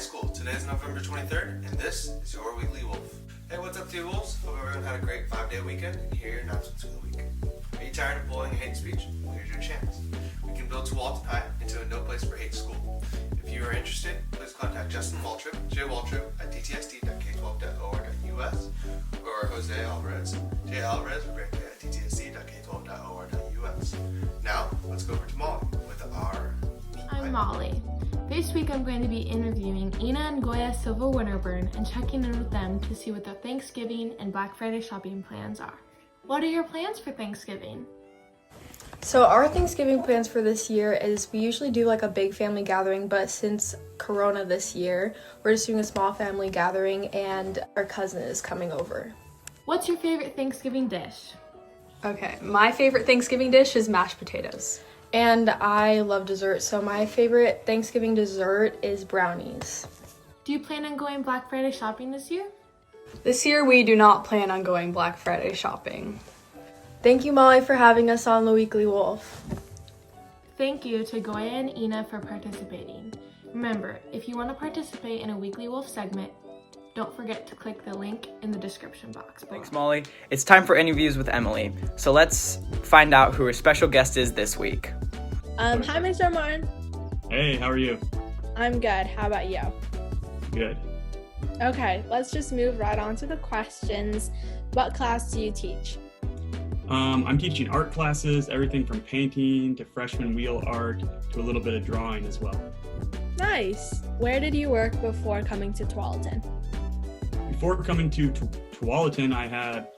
School. Today is November 23rd, and this is your Weekly Wolf. Hey, what's up, TuHS? Hope everyone had a great 5-day weekend, and here are your announcements for the week. Are you tired of bullying and hate speech? Well, here's your chance. We can build TuHS High into a no place for hate school. If you are interested, please contact Justin Waltrip, at ttsd.k12.or.us, or Jose Alvarez, at ttsd.k12.or.us. Now, let's go over to Molly with our I'm Molly. This week I'm going to be interviewing Ina and Goya Silva Winterburn and checking in with them to see what their Thanksgiving and Black Friday shopping plans are. What are your plans for Thanksgiving? So our Thanksgiving plans for this year is we usually do like a big family gathering, but since Corona this year, we're just doing a small family gathering and our cousin is coming over. What's your favorite Thanksgiving dish? Okay, my favorite Thanksgiving dish is mashed potatoes. And I love dessert, so my favorite Thanksgiving dessert is brownies. Do you plan on going Black Friday shopping this year? This year we do not plan on going Black Friday shopping. Thank you, Molly, for having us on The Weekly Wolf. Thank you to Goya and Ina for participating. Remember, if you want to participate in a Weekly Wolf segment, don't forget to click the link in the description box below. Thanks, Molly. It's time for interviews with Emily. So let's find out who her special guest is this week. Hi, Mr. Martin. Hey, how are you? I'm good. How about you? Good. Okay, let's just move right on to the questions. What class do you teach? I'm teaching art classes, everything from painting to freshman wheel art to a little bit of drawing as well. Nice. Where did you work before coming to Tualatin? Before coming to Tualatin, I had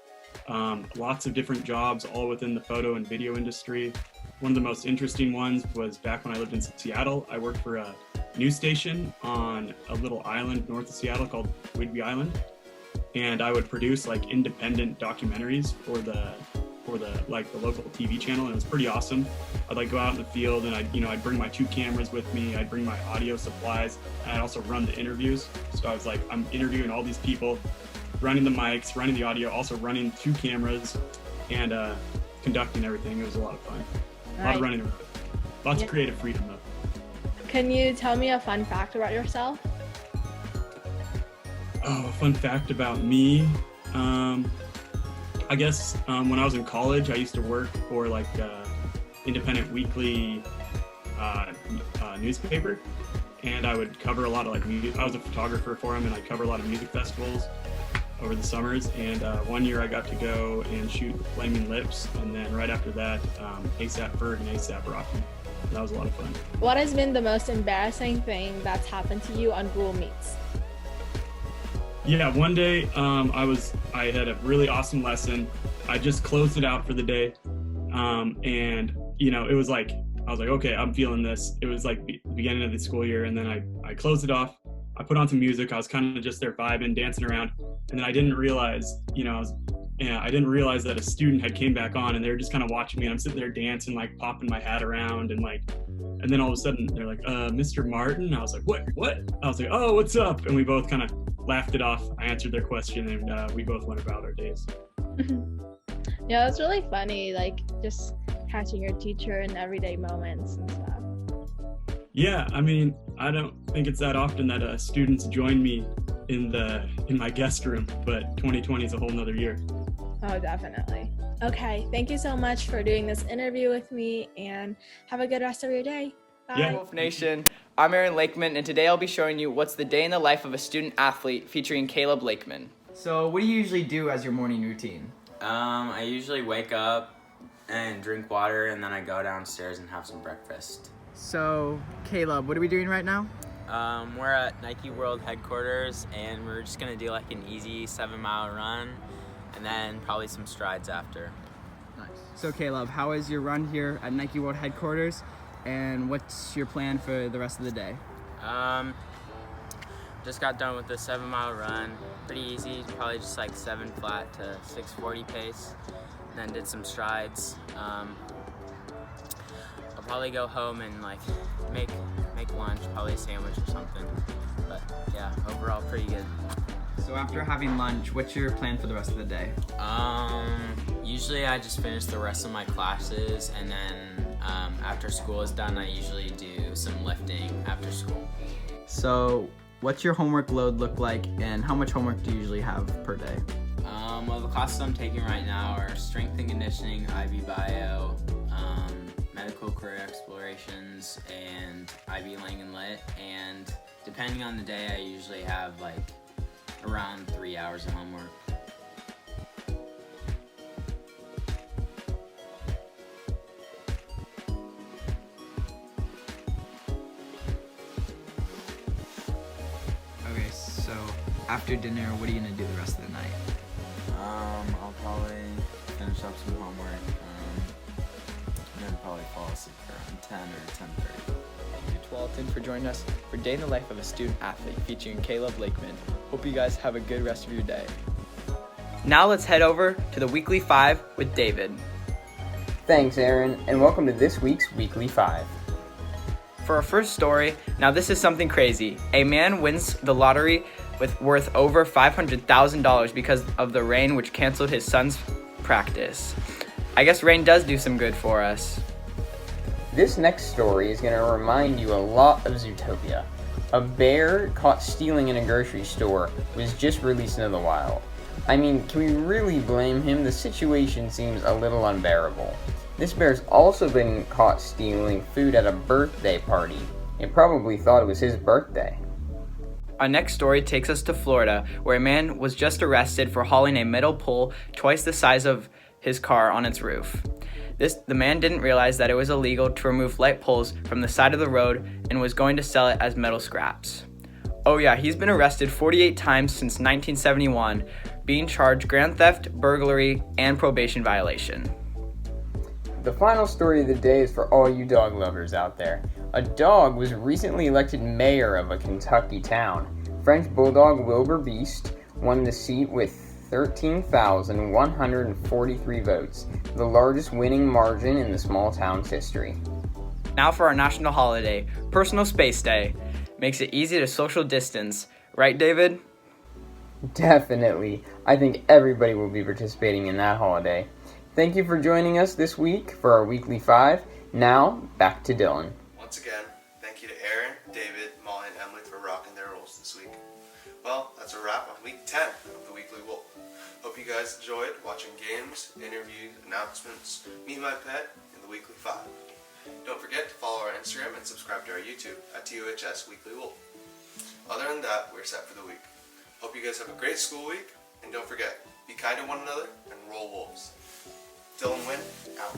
lots of different jobs, all within the photo and video industry. One of the most interesting ones was back when I lived in Seattle. I worked for a news station on a little island north of Seattle called Whidbey Island, and I would produce like independent documentaries for the local TV channel, and it was pretty awesome. I'd go out in the field, and I'd bring my 2 cameras with me. I'd bring my audio supplies, and I'd also run the interviews. So I was I'm interviewing all these people, running the mics, running the audio, also running 2 cameras, and conducting everything. It was a lot of fun. A lot of running around. Lots of creative freedom, though. Can you tell me a fun fact about yourself? Oh, a fun fact about me. I guess when I was in college, I used to work for independent weekly newspaper, and I would cover a lot of music. I was a photographer for them, and I'd cover a lot of music festivals over the summers. And one year I got to go and shoot Flaming Lips, and then right after that, ASAP Ferg and ASAP Rocky. That was a lot of fun. What has been the most embarrassing thing that's happened to you on Google Meets? Yeah, one day I had a really awesome lesson. I just closed it out for the day, and it was I was okay, I'm feeling this. It was beginning of the school year, and then I closed it off. I put on some music. I was kind of just there vibing, dancing around, and then I didn't realize, I didn't realize that a student had came back on, and they were just kind of watching me. And I'm sitting there dancing, popping my hat around, and then all of a sudden they're like, Mr. Martin. I was like, what? I was like, oh, what's up? And we both kind of laughed it off. I answered their question, and we both went about our days. Yeah, that's really funny, just catching your teacher in everyday moments and stuff. Yeah, I mean, I don't think it's that often that students join me in my guest room, but 2020 is a whole nother year. Oh, definitely. Okay, thank you so much for doing this interview with me, and have a good rest of your day. Bye. Yeah. Wolf Nation, I'm Aaron Lakeman, and today I'll be showing you what's the day in the life of a student athlete featuring Caleb Lakeman. So what do you usually do as your morning routine? I usually wake up and drink water, and then I go downstairs and have some breakfast. So, Caleb, what are we doing right now? We're at Nike World headquarters, and we're just gonna do an easy 7-mile run, and then probably some strides after. Nice. So, Caleb, how is your run here at Nike World headquarters, and what's your plan for the rest of the day? Just got done with the 7-mile run. Pretty easy, probably just 7 flat to 6:40 pace. And then did some strides. I'll probably go home and make lunch, probably a sandwich or something. But yeah, overall pretty good. So after having lunch, what's your plan for the rest of the day? Usually I just finish the rest of my classes, and then after school is done, I usually do some lifting after school. So What's your homework load look like, and how much homework do you usually have per day? Well, the classes I'm taking right now are strength and conditioning, IB bio, medical career explorations, and IB Lang and Lit. And depending on the day, I usually have like around 3 hours of homework. Okay, so after dinner, what are you gonna do the rest of the night? I'll probably finish up some homework, and then probably fall asleep around 10 or 10:30. Thank you, Tualatin, for joining us for Day in the Life of a Student Athlete featuring Caleb Lakeman. Hope you guys have a good rest of your day. Now let's head over to the Weekly 5 with David. Thanks, Aaron, and welcome to this week's Weekly 5. For our first story, now this is something crazy. A man wins the lottery with worth over $500,000 because of the rain, which canceled his son's practice. I guess rain does do some good for us. This next story is going to remind you a lot of Zootopia. A bear caught stealing in a grocery store was just released into the wild. I mean, can we really blame him? The situation seems a little unbearable. This bear's also been caught stealing food at a birthday party. It probably thought it was his birthday. Our next story takes us to Florida, where a man was just arrested for hauling a metal pole twice the size of his car on its roof. The man didn't realize that it was illegal to remove light poles from the side of the road and was going to sell it as metal scraps. Oh yeah, he's been arrested 48 times since 1971, being charged grand theft, burglary, and probation violation. The final story of the day is for all you dog lovers out there. A dog was recently elected mayor of a Kentucky town. French Bulldog Wilbur Beast won the seat with 13,143 votes, the largest winning margin in the small town's history. Now for our national holiday, Personal Space Day. Makes it easy to social distance. Right, David? Definitely. I think everybody will be participating in that holiday. Thank you for joining us this week for our Weekly 5. Now, back to Dylan. Once again, thank you to Aaron, David, Molly, and Emily for rocking their roles this week. Well, that's a wrap on week 10 of the Weekly Wolf. Hope you guys enjoyed watching games, interviews, announcements, Meet My Pet, and the Weekly 5. Don't forget to follow our Instagram and subscribe to our YouTube at TuHS Weekly Wolf. Other than that, we're set for the week. Hope you guys have a great school week, and don't forget, be kind to one another and roll wolves. Dylan Wynn, out.